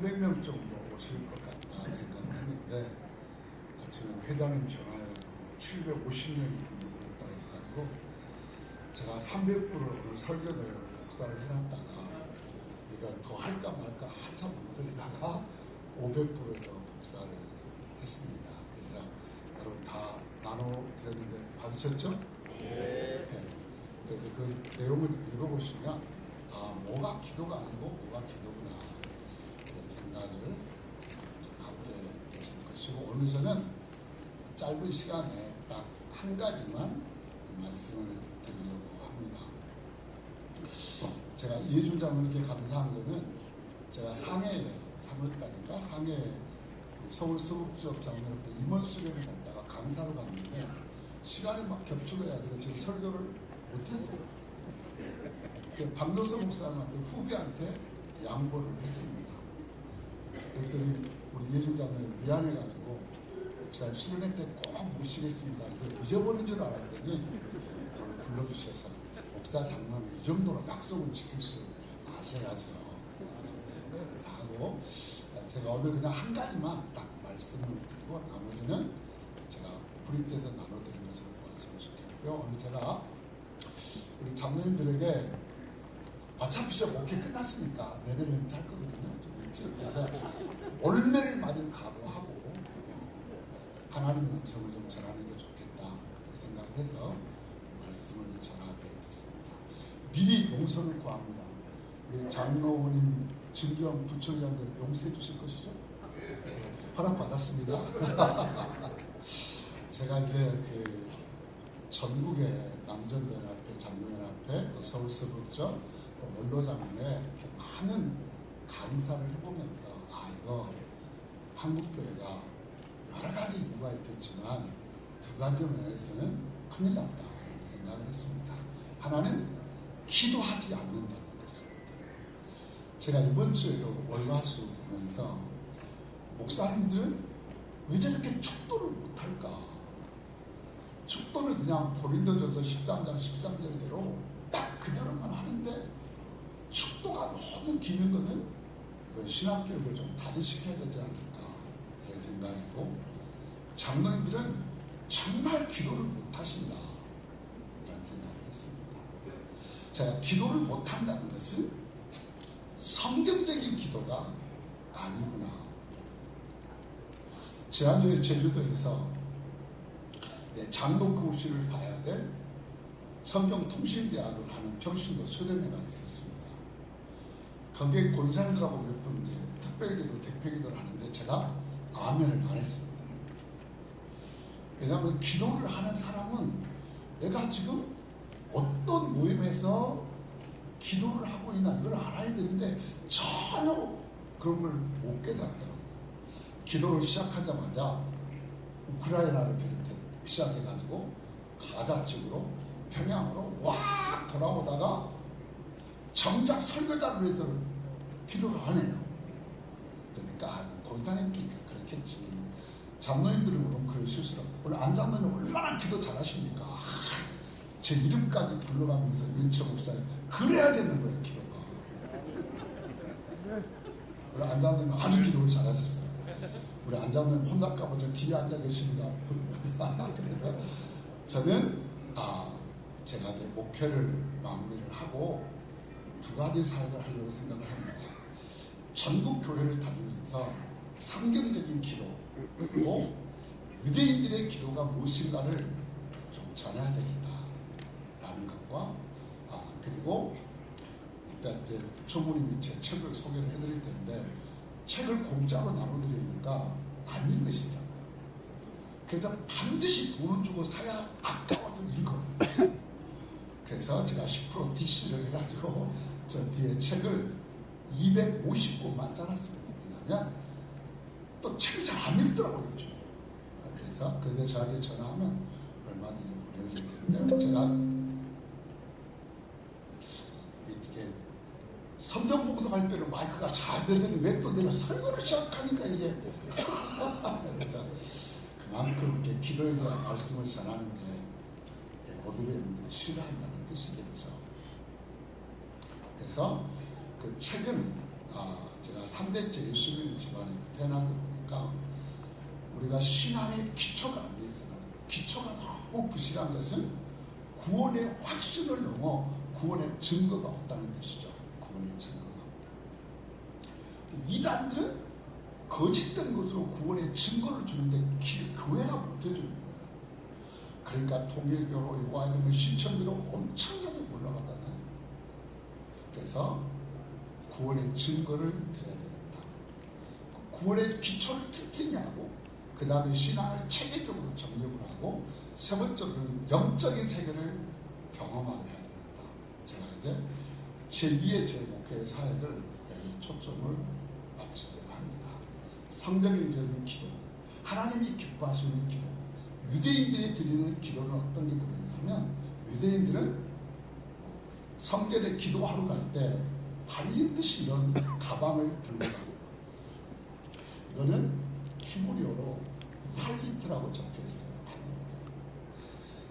300명 정도 오실 것 같다 생각을 했는데 아침에 회장님 전화해가지고 750명이 등록했다고 해가지고 제가 300불을 오늘 설교 내용을 복사를 해놨다가 이걸 더 할까 말까 한참 망설이다가 500불을 더 복사를 했습니다. 그래서 여러분 다 나눠드렸는데 받으셨죠? 네. 그래서 그 내용을 읽어보시면 뭐가 기도가 아니고 뭐가 기도구나 그런 생각을 갖게 되실 것이고 오늘 저는 짧은 시간에 딱 한 가지만 말씀을 드리려고 합니다. 제가 이해준 장로님께 감사한 거는 제가 상해에 3월달인가 상해 서울 서북지역 장로님께 임원 수련회 갔다가 강사로 갔는데 시간이 막 겹쳐가지고 제가 설교를 못했어요. 박노서 목사님한테 후배한테 양보를 했습니다. 그랬더니 우리 이해준 장로님 미안해가지고 목사님 수련회 때 꼭 모시겠습니다. 그래서 잊어버린 줄 알았더니 오늘 불러주셔서 목사 장로님 이 정도로 약속을 지킬 수 아셔야죠. 그래서 하고 제가 오늘 그냥 한 가지만 딱 말씀을 드리고 나머지는 제가 브리트에서 나눠드린 것을 보았으면 좋겠고요. 오늘 제가 우리 장로님들에게 어차피 저 목회 끝났으니까 내년에 은퇴할 거거든요. 좀 일찍. 그래서 올매를 맞을 각오하고 하나님의 음성을 좀 전하는 게 좋겠다 그런 생각을 해서 말씀을 전하게 됐습니다. 미리 용서를 구합니다. 우리 장로님 진경 부총장들 용서해 주실 것이죠? 허락 받았습니다. 제가 이제 그 전국의 남전대연합회, 장로연합회, 또 서울서북죠, 또 원로장로에 이렇게 많은 강사를 해보면서 이거 한국교회가 여러 가지 이유가 있겠지만 두 가지 면에서는 큰일 났다 이렇게 생각을 했습니다. 하나는 기도하지 않는다는 거죠. 제가 이번 주에도 월화수 보면서 목사님들은 왜 저렇게 축도를 못할까? 축도는 그냥 고린도전서 13장 13절대로 딱 그대로만 하는데 축도가 너무 기는 거는 그 신학교육을 좀 단련시켜야 되지 않을까 이런 생각이고 장로님들은 정말 기도를 못하신다 이런 생각을 했습니다. 제가 기도를 못한다는 것은 성경적인 기도가 아니구나. 지난주에 제주도에서 장로 교실을 봐야 될 성경통신대학을 하는 평신도 수련회가 있었습니다. 거기에 권사님들하고 몇 분 이제 특별기도, 대표기도를 하는데 제가 아멘을 안 했습니다. 왜냐하면 기도를 하는 사람은 내가 지금 어떤 모임에서 기도를 하고 있나 이걸 알아야 되는데 전혀 그런 걸 못 깨닫더라고요. 기도를 시작하자마자 우크라이나를 비롯해 시작해가지고 가자 쪽으로 평양으로 와 돌아오다가 정작 설교자를 위해서 기도를 안 해요. 그러니까 권사님께 그렇겠지. 장로님들은 그럼 그런 실수를 오늘 안장로님 얼마나 기도 잘하십니까? 제 이름까지 불러가면서 윤철 목사님 그래야 되는 거예요. 기도가. 우리 안장로님 아주 기도를 잘하셨어요. 우리 안장로님 혼날까 보죠. 뒤에 앉아 계십니다. 그래서 저는 제가 이제 목회를 마무리를 하고 두 가지 사역을 하려고 생각을 합니다. 전국 교회를 다니면서 성경적인 기도 그리고 유대인들의 기도가 무엇인가를 좀 전해야 되겠다라는 것과 그리고 일단 이제 총무님이 제 책을 소개를 해드릴 텐데 책을 공짜로 나눠드리니까 안 읽으시더라고요. 그래서 반드시 돈을 주고 사야 아까워서 읽어요. 그래서 제가 10% DC를 해가지고 저 뒤에 책을 250권만 써놨습니다. 왜냐하면 또 책을 잘 안 읽더라고요. 요즘에. 그래서 근데 저한테 전화하면 얼마든지 보내드릴 텐데 제가 이렇게 성경 봉독할 때는 마이크가 잘 되더니 왜 또 내가 설교를 시작하니까 이게 그래서 그만큼 이렇게 기도에 대한 말씀을 전하는 게 어둠의 영들이 싫어한다는 뜻이겠죠. 그래서 그 책은 제가 3대째 예수님 집안에 태어나서 보니까 우리가 신앙의 기초가 안 돼 있어요. 기초가 너무 부실한 것은 구원의 확신을 넘어 구원의 증거가 없다는 뜻이죠. 구원의 증거가 없다. 이단들은 거짓된 것으로 구원의 증거를 주는데 교회가 못해주는 거예요. 그러니까 통일교로 여호와의 신천지로 엄청나게 올라가잖아요. 그래서 구원의 증거를 드려야 되겠다. 구원의 기초를 튼튼히 하고 그 다음에 신앙을 체계적으로 정립을 하고 세 번째로는 영적인 세계를 경험하게 해야 되겠다. 제가 이제 제2의 제 목회의 사역을 여기 초점을 맞추려고 합니다. 성경적인 기도, 하나님이 기뻐하시는 기도. 유대인들이 드리는 기도는 어떤 기도였냐면, 유대인들은 성전에 기도하러 갈 때 달린듯이 이런 가방을 들고 가고요. 이거는 히브리어로 탈리트라고 적혀 있어요. 탈리트.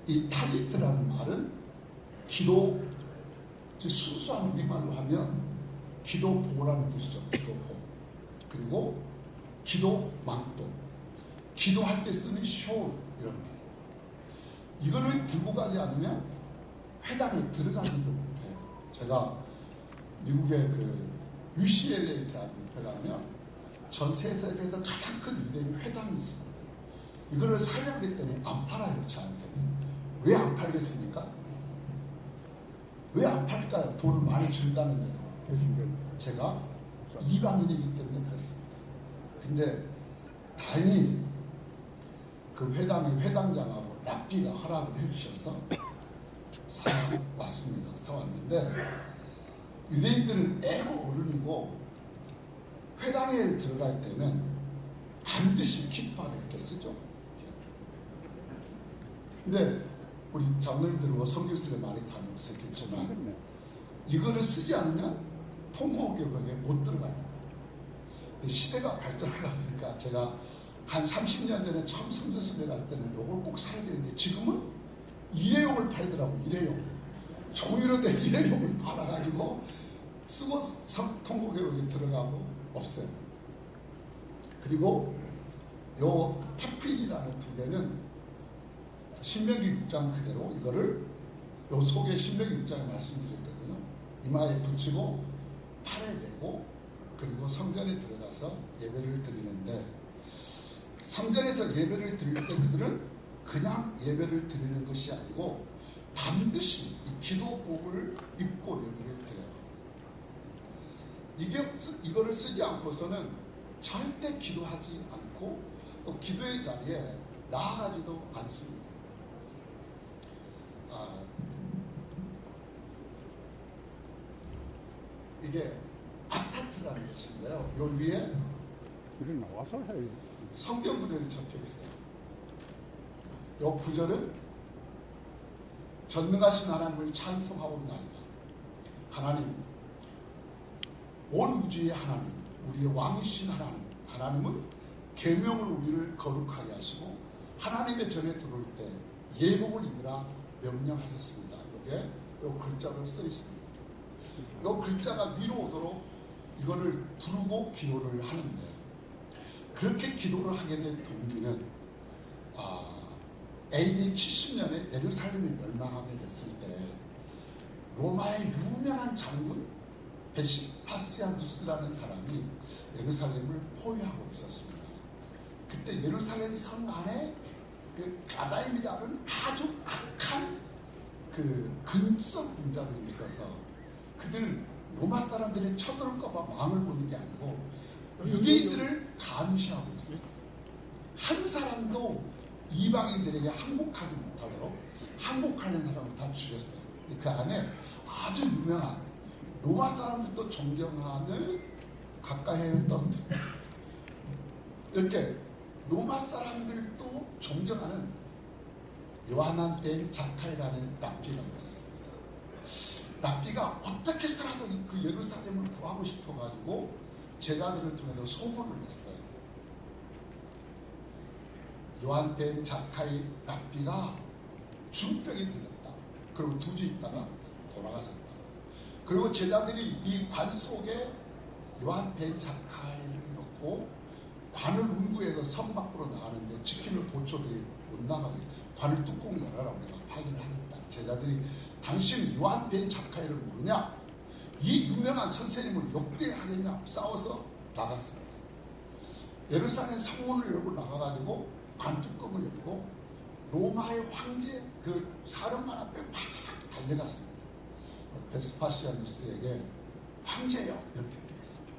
이 탈리트라는 말은 기도, 순수한 우리말로 하면 기도보라는 뜻이죠. 기도보. 그리고 기도망토. 기도할 때 쓰는 숄 이런 말이에요. 이거를 들고 가지 않으면 회당에 들어가지도 못해요. 제가 미국의 그 UCLA 대학교에 가면 전 세계에서 가장 큰 유대인 회당이 있습니다. 이거를 사야 그랬더니 안 팔아요. 저한테는. 왜 안 팔겠습니까? 왜 안 팔까요? 돈을 많이 준다는데도. 제가 이방인이기 때문에 그렇습니다. 근데 다행히 그 회당의 회당장하고 랍비가 허락을 해주셔서 사왔습니다. 사왔는데 유대인들은 애고 어른이고 회당에 들어갈 때는 반드시 깃발을 이렇게 쓰죠. 근데 우리 장로님들과 선교사를 많이 다녀오셨겠지만 이거를 쓰지 않으면 통곡교육에 못 들어갑니다. 시대가 발전하다 보니까 제가 한 30년 전에 처음 선교사를 갈 때는 이걸 꼭 사야 되는데 지금은 일회용을 팔더라고요. 일회용. 종이로 된 일회용을 팔아가지고 쓰고 통곡교육에 들어가고 없어요. 그리고 요 타필이라는 두 개는 신명기 6장 그대로 이거를 요 속에 신명기 6장에 말씀드렸거든요. 이마에 붙이고 팔에 메고 그리고 성전에 들어가서 예배를 드리는데, 성전에서 예배를 드릴 때 그들은 그냥 예배를 드리는 것이 아니고 반드시 이 기도복을 입고 예배를 드려요. 이거를 쓰지 않고서는 절대 기도하지 않고 또 기도의 자리에 나아가지도 않습니다. 이게 아타트라는 것인데요. 요 위에 나와서 해요. 성경 구절이 적혀 있어요. 요 구절은 전능하신 하나님을 찬송하옵나이다. 하나님, 온 우주의 하나님, 우리의 왕이신 하나님은 계명을 우리를 거룩하게 하시고 하나님의 전에 들어올 때 예복을 입으라 명령하셨습니다. 이게 요 글자로 써 있습니다. 요 글자가 위로 오도록 이거를 부르고 기도를 하는데, 그렇게 기도를 하게 된 동기는 AD 70년에 예루살렘이 멸망하게 됐을 때 로마의 유명한 장군 베시파시아누스라는 사람이 예루살렘을 포위하고 있었습니다. 그때 예루살렘 성 안에 그 가다임이라는 아주 악한 그 근성 분자들이 있어서 그들 로마 사람들이 쳐들어올까봐 마음을 보는 게 아니고 유대인들을 감시하고 있었어요. 한 사람도 이방인들에게 항복하지 못하도록 항복하는 사람을 다 죽였어요. 그 안에 아주 유명한 로마 사람들도 존경하는 가까이에 떨어뜨렸어요. 이렇게 로마 사람들도 존경하는 요하난 벤 자카이라는 랍비가 있었습니다. 랍비가 어떻게 해서라도 그 예루살렘을 구하고 싶어가지고 제자들을 통해서 소문을 냈어요. 요한 벤 자카이 랍비가 중병이 들렸다. 그리고 2주 있다가 돌아가셨다. 그리고 제자들이 이 관 속에 요한 벤 자카이를 넣고 관을 운구해서 성 밖으로 나가는데 지키는 보초들이 못 나가게 관을 뚜껑 열어라 우리가 확인을 하겠다. 제자들이 당신 요한 벤 자카이를 모르냐? 이 유명한 선생님을 욕대하겠냐? 싸워서 나갔습니다. 예루살렘 성문을 열고 나가가지고 관뚜껑을 열고 로마의 황제 그 사령관 앞에 막 달려갔습니다. 베스파시아누스에게 황제요 이렇게 얘기했습니다.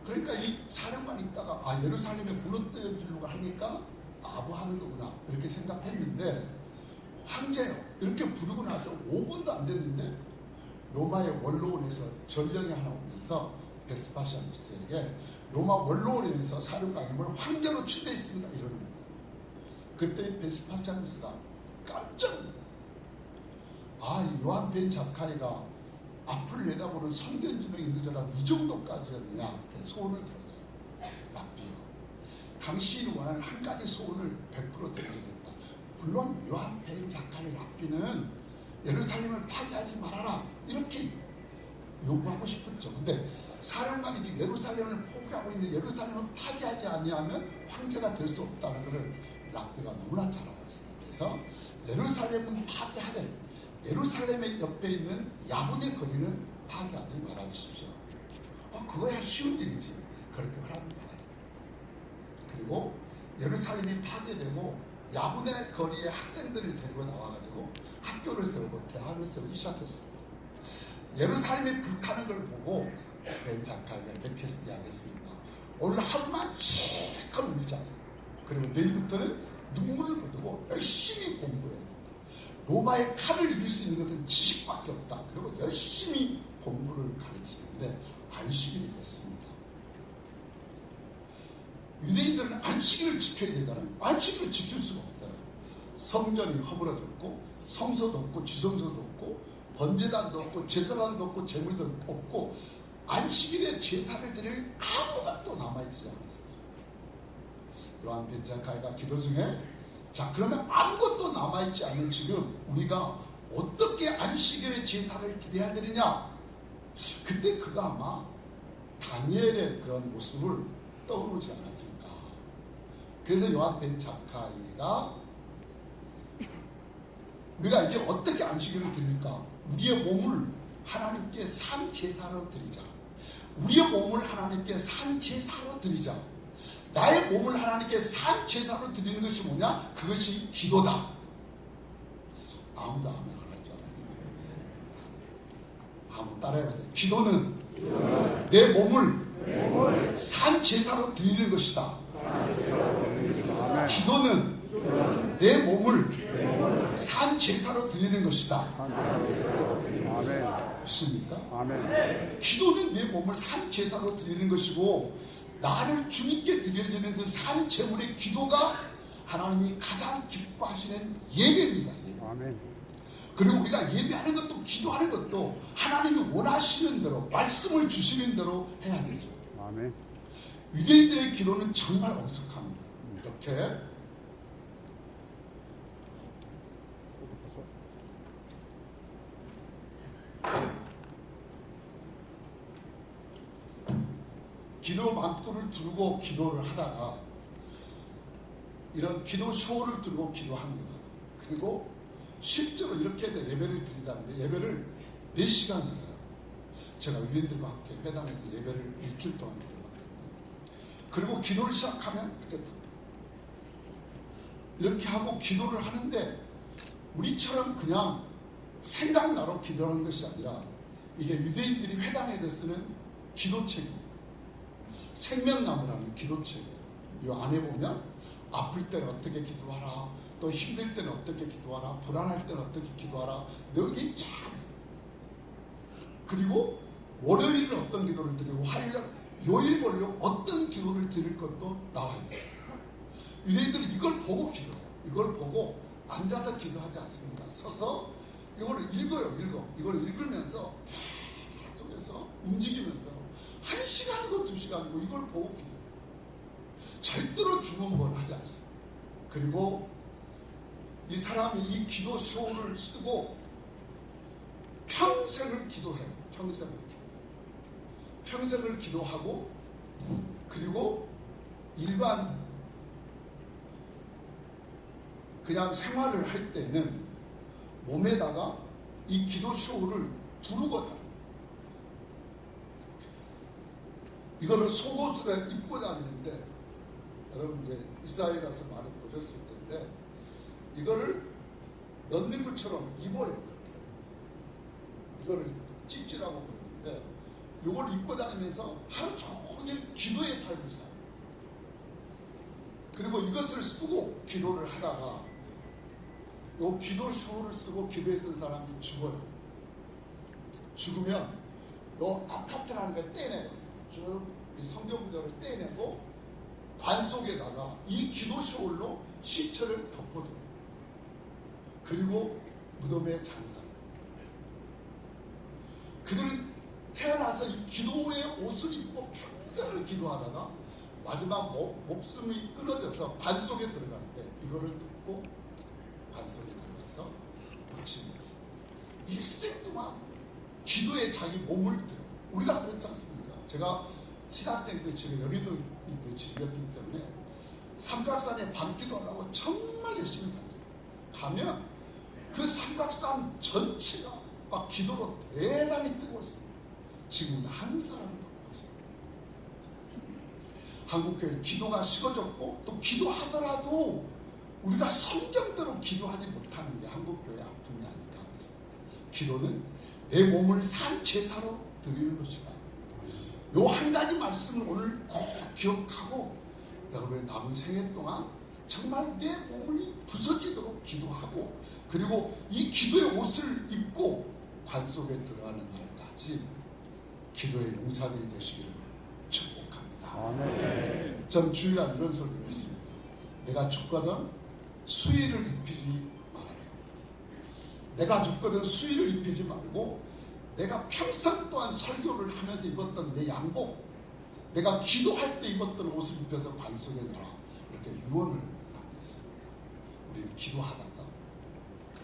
그러니까 이 사령관이 있다가 예루살렘에 무너뜨려주려고 하니까 아부하는 거구나 이렇게 생각했는데 황제요 이렇게 부르고 나서 5분도 안 됐는데 로마의 원로원에서 전령이 하나 오면서 베스파시아누스에게 로마 원로원에서 사령관님을 황제로 추대했습니다 이러는 거예요. 그때 베스파시아누스가 깜짝 이 요한 벤 자카이가 앞을 내다보는 성견지명이 있는 줄 알았는데 이 정도까지였느냐 소원을 들어줘요. 랍비요 당신이 원하는 한 가지 소원을 100% 드리겠다. 물론 요한 벤 자카이 랍비는 예루살렘을 파괴하지 말아라 이렇게 요구하고 싶었죠. 근데 사령관이 예루살렘을 포기하고 있는 예루살렘을 파괴하지 아니하면 황제가 될 수 없다는 것을 랍비가 너무나 잘 알았어요. 그래서 예루살렘은 파괴하되 예루살렘의 옆에 있는 야분의 거리는 파괴하지 말아주십시오. 그거야 쉬운 일이지. 그렇게 허락을 받았어요. 그리고 예루살렘이 파괴되고 야분의 거리에 학생들을 데리고 나와가지고 학교를 세우고 대학을 세우기 시작했습니다. 예루살렘이 불타는 걸 보고 벤 자카이가 이렇게 이야기했습니다. 오늘 하루만 실컷 울자. 그리고 내일부터는 눈물을 거두고 열심히 공부해야 된다. 로마의 칼을 이길 수 있는 것은 지식밖에 없다. 그리고 열심히 공부를 가르치는데 안식일이 됐습니다. 유대인들은 안식일을 지켜야 되잖아요. 안식일을 지킬 수가 없어요. 성전이 허물어졌고 성소도 없고 지성소도 없고 번제단도 없고 제사단도 없고 제물도 없고 안식일에 제사를 드릴 아무것도 남아있지 않았어요. 요한 벤 자카이가 기도 중에 자 그러면 아무것도 남아있지 않은 지금 우리가 어떻게 안식일에 제사를 드려야 되느냐. 그때 그가 아마 다니엘의 그런 모습을 떠오르지 않았을까. 그래서 요한 벤 자카이가 우리가 이제 어떻게 안식일을 드릴까. 우리의 몸을 하나님께 산 제사로 드리자. 우리의 몸을 하나님께 산 제사로 드리자. 나의 몸을 하나님께 산 제사로 드리는 것이 뭐냐? 그것이 기도다. 아무도 아멘 안 할 줄 알았어요. 한번 따라해보세요. 기도는 내 몸을 산 제사로 드리는 것이다. 기도는 내 몸을 산 제사로 드리는 것이다. 믿습니까? 아멘. 기도는 내 몸을 산 제사로 드리는 것이고 나를 주님께 드려지는 그 산 제물의 기도가 하나님이 가장 기뻐하시는 예배입니다. 예배. 아멘. 그리고 우리가 예배하는 것도 기도하는 것도 하나님이 원하시는 대로 말씀을 주시는 대로 해야 되죠. 아멘. 유대인들의 기도는 정말 엄숙합니다. 이렇게 기도 망토를 두르고 기도를 하다가 이런 기도 쇼를 두르고 기도합니다. 그리고 실제로 이렇게 해서 예배를 드리다는데 예배를 4시간 드려요. 제가 위원들과 함께 회당에서 예배를 일주일 동안 드려봤거든요. 그리고 기도를 시작하면 이렇게 하고 기도를 하는데 우리처럼 그냥 생각나로 기도하는 것이 아니라 이게 유대인들이 회당에서 쓰는 기도책입니다. 생명나무라는 기도책이에요. 이 안에 보면 아플 때는 어떻게 기도하라, 또 힘들 때는 어떻게 기도하라, 불안할 때는 어떻게 기도하라, 여기 잘 그리고 월요일은 어떤 기도를 드리고 화요일은 요일별로 어떤 기도를 드릴 것도 나와 있어요. 유대인들은 이걸 보고 기도해요. 이걸 보고 앉아서 기도하지 않습니다. 서서 이걸 읽어요. 이걸 읽으면서 계속해서 움직이면서 1시간이고 2시간이고 이걸 보고 기도해요. 절대로 주문을 하지 않습니다. 그리고 이 사람이 이 기도 수호를 쓰고 평생을 기도해요. 평생을 기도해요. 평생을 기도하고 그리고 일반 그냥 생활을 할 때는 몸에다가 이 기도 쇼를 두르고 다녀요. 이거를 속옷을 입고 다니는데, 여러분 이제 이스라엘 가서 많이 보셨을 텐데 이거를 런닝구처럼 입어요. 이거를 찌찌라고 부르는데 이걸 입고 다니면서 하루 종일 기도의 삶을 살아요. 그리고 이것을 쓰고 기도를 하다가 요 기도 쇼를 쓰고 기도했던 사람이 죽어요. 죽으면 요 아파트라는 걸 떼내요. 쭉 성경 구절을 떼내고 관 속에다가 이 기도 쇼홀로 시체를 덮어둬요. 그리고 무덤에 장사해요. 그들은 태어나서 이 기도의 옷을 입고 평생을 기도하다가 마지막 목숨이 끊어져서 관 속에 들어갈 때 이거를 듣고 관 속에 들어가서 묻힙니다. 일생 동안 기도에 자기 몸을 들어요. 우리가 그렇지 않습니까? 제가 신학생 때 집에 연희도 집이었기 때문에 삼각산에 밤기도를 하고 정말 열심히 다녔어요. 가면 그 삼각산 전체가 막 기도로 대단히 뜨고 있습니다. 지금은 한 사람도 없고 있습니다. 한국교회 기도가 식어졌고 또 기도하더라도 우리가 성경대로 기도하지 못하는 게 한국교회 아픔이 아닐까 그랬습니다. 기도는 내 몸을 산 제사로 드리는 것이다. 요 한 가지 말씀을 오늘 꼭 기억하고 여러분의 남은 생애 동안 정말 내 몸이 부서지도록 기도하고 그리고 이 기도의 옷을 입고 관 속에 들어가는 날까지 기도의 용사들이 되시기를 축복합니다. 전 주일날 이런 소리를 했습니다. 내가 죽거든 수의를 입히지 말아라. 내가 죽거든 수의를 입히지 말고 내가 평생 동안 설교를 하면서 입었던 내 양복, 내가 기도할 때 입었던 옷을 입혀서 관 속에 넣어라. 이렇게 유언을 남겼습니다. 우리는 기도하다가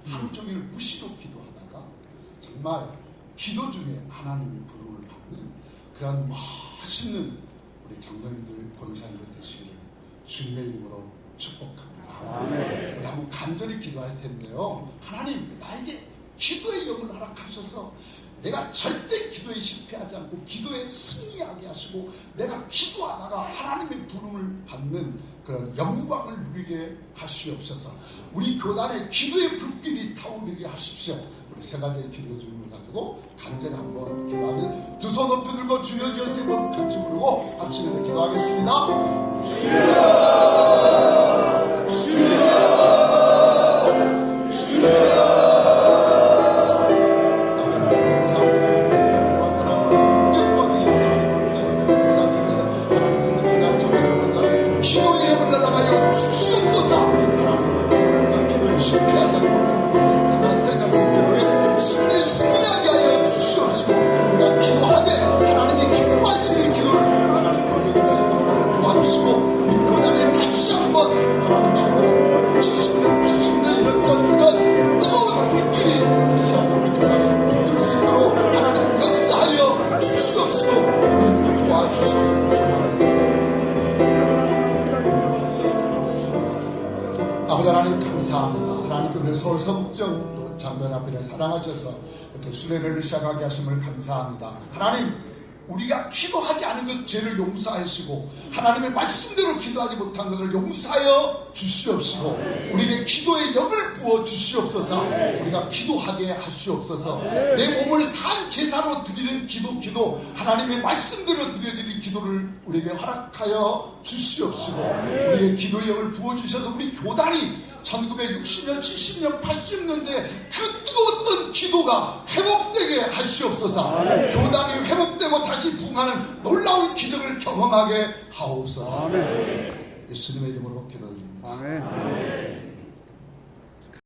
하루 종일 무시로 기도하다가 정말 기도 중에 하나님의 부름을 받는 그런 멋있는 우리 장로님들, 권사님들 되시기를 주님의 이름으로 축복합니다. 우리 한번 간절히 기도할 텐데요. 하나님, 나에게 기도의 영을 허락하셔서 내가 절대 기도에 실패하지 않고 기도에 승리하게 하시고 내가 기도하다가 하나님의 부름을 받는 그런 영광을 누리게 하시옵소서. 우리 교단에 기도의 불길이 타오르게 하십시오. 우리 세 가지의 기도 주문을 가지고 간절히 한번 기도하겠습니다. 두 손 높이 들고 주여 주여 세 번 같이 부르고 합심해서 기도하겠습니다. 주여 주여 주여. 아버지 하나님 감사합니다. 하나님께서 서울 서북정 또 장로연 앞에 사랑하셔서 이렇게 수련회를 시작하게 하심을 감사합니다. 하나님, 우리가 기도하지 않은 것 죄를 용서하시고 하나님의 말씀대로 기도하지 못한 것을 용서하여 주시옵시고 우리에게 기도의 영을 부어 주시옵소서. 우리가 기도하게 하시옵소서. 내 몸을 산 제사로 드리는 기도 하나님의 말씀대로 드려지는 기도를 우리에게 허락하여 주시옵시고 우리의 기도의 영을 부어 주셔서 우리 교단이 1960년, 70년, 80년대 그 뜨거웠던 기도가 회복되게 하시옵소서. 교단이 회복되고 다시 부흥하는 놀라운 기적을 경험하게 하옵소서. 예수님의 이름으로 기도드립니다.